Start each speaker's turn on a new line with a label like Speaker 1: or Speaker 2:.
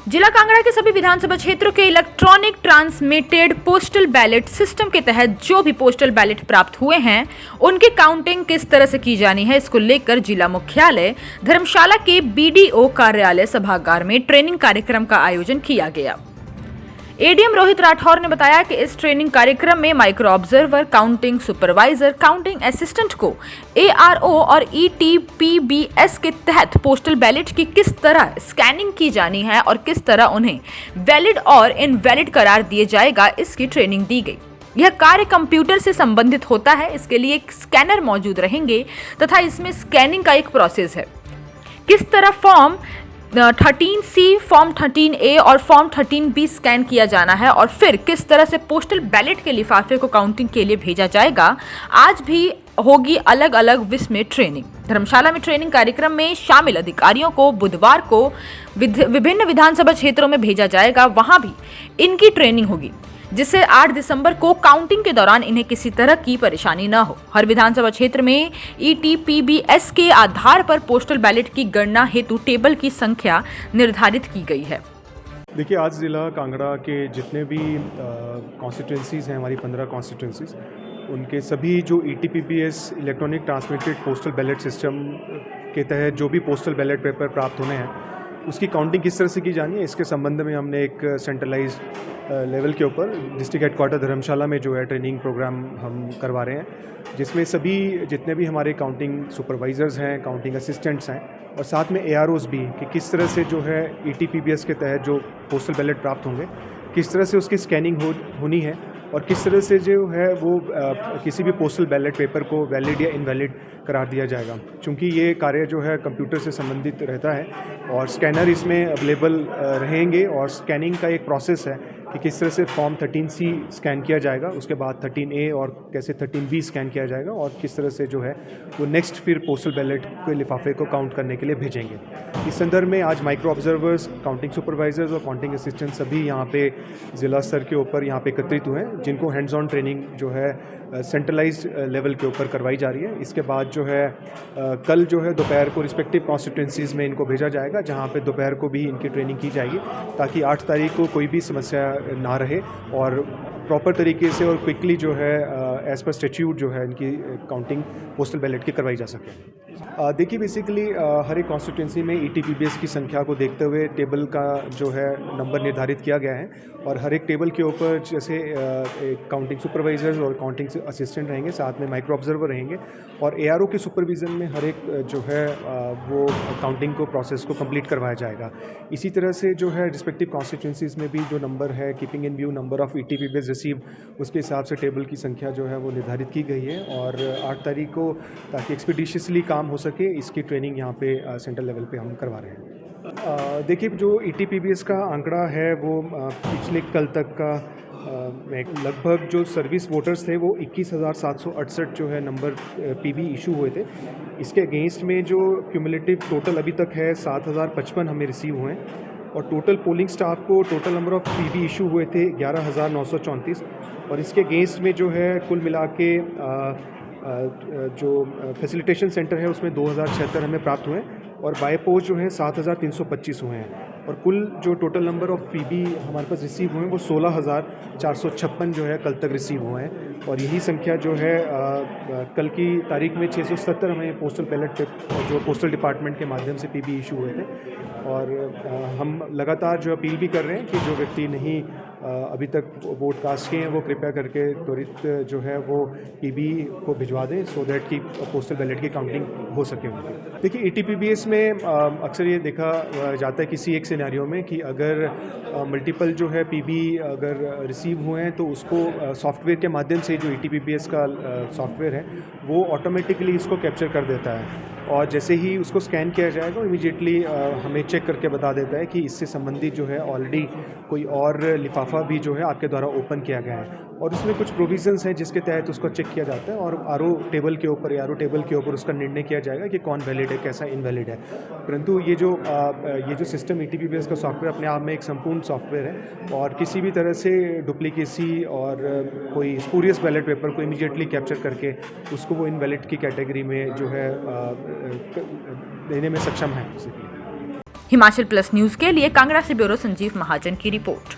Speaker 1: जिला कांगड़ा के सभी विधानसभा क्षेत्रों के electronic transmitted postal ballot system के तहत जो भी पोस्टल बैलेट प्राप्त हुए हैं उनकी काउंटिंग किस तरह से की जानी है, इसको लेकर जिला मुख्यालय धर्मशाला के बीडीओ कार्यालय सभागार में ट्रेनिंग कार्यक्रम का आयोजन किया गया। एडीएम रोहित राठौर ने बताया कि इस ट्रेनिंग कार्यक्रम में micro observer, counting supervisor, counting assistant को एआरओ और ईटीपीबीएस के तहत पोस्टल बैलेट की किस तरह स्कैनिंग की जानी है और किस तरह उन्हें वैलिड और इनवैलिड करार दिए जाएगा, इसकी ट्रेनिंग दी गई। यह कार्य कंप्यूटर से संबंधित होता है, इसके लिए एक स्कैनर मौजूद रहेंगे तथा इसमें स्कैनिंग का एक प्रोसेस है। किस तरह फॉर्म 13C, फॉर्म 13A और फॉर्म 13B स्कैन किया जाना है और फिर किस तरह से पोस्टल बैलेट के लिफाफे को काउंटिंग के लिए भेजा जाएगा, आज भी होगी अलग अलग विषय में ट्रेनिंग। धर्मशाला में ट्रेनिंग कार्यक्रम में शामिल अधिकारियों को बुधवार को विभिन्न विधानसभा क्षेत्रों में भेजा जाएगा, वहां भी इनकी ट्रेनिंग होगी, जिससे 8 दिसंबर को काउंटिंग के दौरान इन्हें किसी तरह की परेशानी न हो। हर विधानसभा क्षेत्र में ईटीपीबीएस के आधार पर पोस्टल बैलेट की गणना हेतु टेबल की संख्या निर्धारित की गई है।
Speaker 2: देखिए, आज ज़िला कांगड़ा के जितने भी कॉन्स्टिट्यूंसीज़ हैं, हमारी 15 कॉन्स्टिट्यूंसीज़, उनके सभी जो ETPBS electronic transmitted postal ballot system के तहत जो भी पोस्टल बैलेट पेपर प्राप्त होने हैं, उसकी काउंटिंग किस तरह से की जानी है, इसके संबंध में हमने एक सेंट्रलाइज्ड लेवल के ऊपर डिस्ट्रिक्ट हेडक्वार्टर धर्मशाला में जो है ट्रेनिंग प्रोग्राम हम करवा रहे हैं, जिसमें सभी जितने भी हमारे काउंटिंग सुपरवाइज़र्स हैं, काउंटिंग असिस्टेंट्स हैं और साथ में एआरओज़ भी, कि किस तरह से जो है ईटीपीबीएस के तहत जो पोस्टल बैलेट प्राप्त होंगे किस तरह से उसकी स्कैनिंग होनी है और किस तरह से जो है वो किसी भी पोस्टल बैलेट पेपर को वैलिड या इनवैलिड करार दिया जाएगा। चूँकि ये कार्य जो है कंप्यूटर से संबंधित रहता है और स्कैनर इसमें अवेलेबल रहेंगे और स्कैनिंग का एक प्रोसेस है कि किस तरह से फॉर्म 13C स्कैन किया जाएगा, उसके बाद 13A और कैसे 13B स्कैन किया जाएगा और किस तरह से जो है वो नेक्स्ट फिर पोस्टल बैलेट के लिफाफे को काउंट करने के लिए भेजेंगे। इस संदर्भ में आज माइक्रो ऑब्जर्वर्स, काउंटिंग सुपरवाइजर्स और काउंटिंग असिस्टेंट सभी यहाँ पे ज़िला स्तर के ऊपर यहाँ पे एकत्रित हुए हैं, जिनको हैंड्स ऑन ट्रेनिंग जो है सेंट्रलाइज्ड लेवल के ऊपर करवाई जा रही है। इसके बाद जो है कल जो है दोपहर को रिस्पेक्टिव कॉन्स्टिट्यूंसीज़ में इनको भेजा जाएगा, जहाँ पे दोपहर को भी इनकी ट्रेनिंग की जाएगी, ताकि 8 तारीख को कोई भी समस्या ना रहे और प्रॉपर तरीके से और क्विकली जो है एज़ पर स्टैट्यूट जो है इनकी काउंटिंग पोस्टल बैलेट की करवाई जा सके। देखिए, बेसिकली हर एक कॉन्स्टिट्यूंसी में ईटीपीबीएस की संख्या को देखते हुए टेबल का जो है नंबर निर्धारित किया गया है और हर एक टेबल के ऊपर जैसे काउंटिंग सुपरवाइजर्स और काउंटिंग असिस्टेंट रहेंगे, साथ में माइक्रो ऑब्जर्वर रहेंगे और एआरओ के सुपरविज़न में हर एक जो है वो काउंटिंग को प्रोसेस को कंप्लीट करवाया जाएगा। इसी तरह से जो है रिस्पेक्टिव कॉन्स्टिट्यूंसीज़ में भी जो नंबर है, keeping in view number of ETPBS receive, उसके हिसाब से टेबल की संख्या जो है वो निर्धारित की गई है और 8 तारीख को, ताकि एक्सपीडिशियसली काम हो सके, इसकी ट्रेनिंग यहाँ पे सेंट्रल लेवल पे हम करवा रहे हैं। देखिए, जो ईटीपीबीएस का आंकड़ा है वो पिछले कल तक का लगभग जो सर्विस वोटर्स थे वो 21,768 जो है नंबर पीबी इशू हुए थे। इसके अगेंस्ट में जो क्यूमुलेटिव टोटल अभी तक है 7,055 हमें रिसीव हुए हैं और टोटल पोलिंग स्टाफ को total number of PB issue हुए थे 11,934 और इसके अगेंस्ट में जो है कुल मिला के जो फैसिलिटेशन सेंटर है उसमें 2,076 हमें प्राप्त हुए और बाय पोस्ट जो है 7,325 हुए हैं और कुल जो टोटल नंबर ऑफ पीबी हमारे पास रिसीव हुए हैं वो 16,456 जो है कल तक रिसीव हुए हैं और यही संख्या जो है कल की तारीख में 670 हमें पोस्टल बैलेट जो पोस्टल डिपार्टमेंट के माध्यम से पीबी इशू हुए थे और हम लगातार जो अपील भी कर रहे हैं कि जो व्यक्ति नहीं अभी तक वोट कास्ट किए हैं वो कृपया करके त्वरित जो है वो पीबी को भिजवा दें, सो दैट कि पोस्टल बैलेट की काउंटिंग हो सके उनकी। देखिए, ईटीपीबीएस में अक्सर ये देखा जाता है किसी एक सिनेरियो में कि अगर मल्टीपल जो है पीबी अगर रिसीव हुए हैं तो उसको सॉफ्टवेयर के माध्यम से जो ईटीपीबीएस का सॉफ्टवेयर है वो ऑटोमेटिकली इसको कैप्चर कर देता है और जैसे ही उसको स्कैन किया जाएगा इमीडिएटली हमें चेक करके बता देता है कि इससे संबंधित जो है ऑलरेडी कोई और लिफाफा भी जो है आपके द्वारा ओपन किया गया है और उसमें कुछ प्रोविजंस हैं जिसके तहत उसको चेक किया जाता है और आरओ टेबल के ऊपर उसका निर्णय किया जाएगा कि कौन वैलिड है, कैसा इनवैलिड है। परंतु ये जो सिस्टम ईटीपीबीएस का सॉफ्टवेयर अपने आप में एक संपूर्ण सॉफ्टवेयर है और किसी भी तरह से डुप्लीकेसी और कोई स्पूरियस बैलेट पेपर को इमीडिएटली कैप्चर करके उसको वो इनवैलिड की कैटेगरी में जो है देने में सक्षम है।
Speaker 1: हिमाचल प्लस न्यूज के लिए कांगड़ा से ब्यूरो संजीव महाजन की रिपोर्ट।